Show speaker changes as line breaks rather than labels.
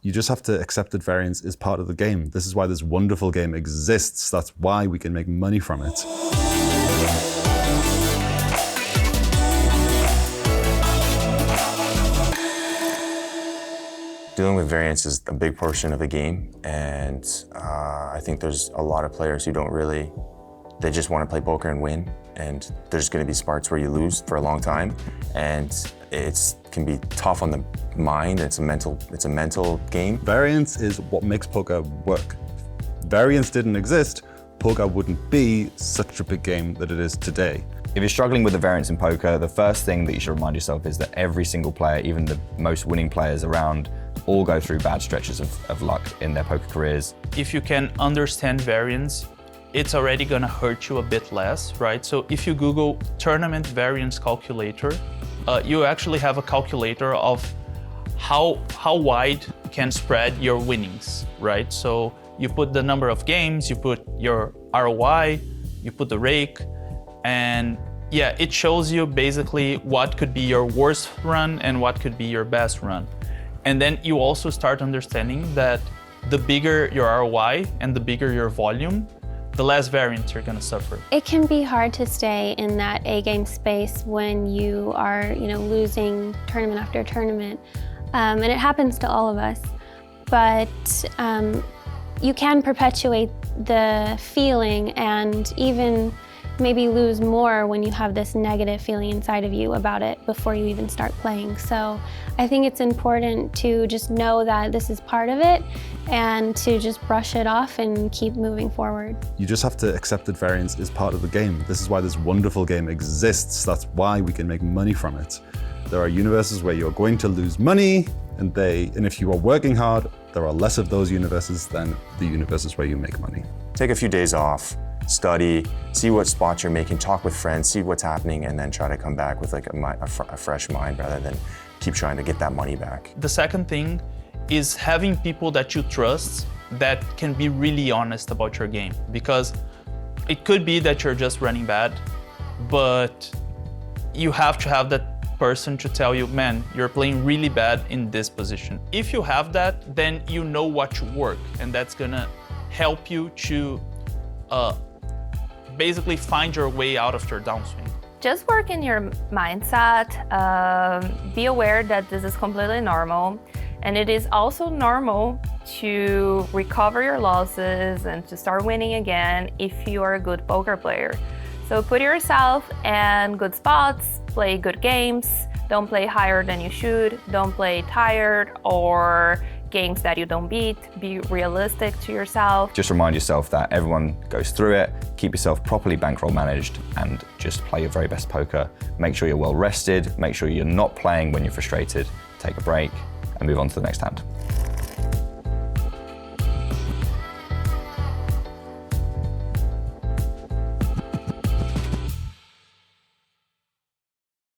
You just have to accept that variance is part of the game. This is why this wonderful game exists. That's why we can make money from it.
Dealing with variance is a big portion of the game, and I think there's a lot of players who don't really, they just want to play poker and win, and there's going to be parts where you lose for a long time, and it can be tough on the mind. It's a mental game.
Variance is what makes poker work. Variance didn't exist, poker wouldn't be such a big game that it is today.
If you're struggling with the variance in poker, the first thing that you should remind yourself is that every single player, even the most winning players around, all go through bad stretches of luck in their poker careers.
If you can understand variance, it's already gonna hurt you a bit less, right? So if you Google tournament variance calculator, you actually have a calculator of how wide can spread your winnings, right? So you put the number of games, you put your ROI, you put the rake, and yeah, it shows you basically what could be your worst run and what could be your best run. And then you also start understanding that the bigger your ROI and the bigger your volume, the less variance you're gonna suffer.
It can be hard to stay in that A-game space when you are, losing tournament after tournament. And it happens to all of us. But you can perpetuate the feeling and even maybe lose more when you have this negative feeling inside of you about it before you even start playing. So I think it's important to just know that this is part of it and to just brush it off and keep moving forward.
You just have to accept that variance is part of the game. This is why this wonderful game exists. That's why we can make money from it. There are universes where you're going to lose money, and if you are working hard, there are less of those universes than the universes where you make money.
Take a few days off, study, see what spots you're making, talk with friends, see what's happening, and then try to come back with like a fresh mind rather than keep trying to get that money back.
The second thing is having people that you trust that can be really honest about your game, because it could be that you're just running bad, but you have to have that person to tell you, man, you're playing really bad in this position. If you have that, then you know what to work, and that's gonna help you to basically find your way out of your downswing.
Just work in your mindset, be aware that this is completely normal, and it is also normal to recover your losses and to start winning again if you are a good poker player. So put yourself in good spots, play good games, don't play higher than you should, don't play tired or games that you don't beat, be realistic to yourself.
Just remind yourself that everyone goes through it, keep yourself properly bankroll managed, and just play your very best poker. Make sure you're well rested, make sure you're not playing when you're frustrated, take a break, and move on to the next hand.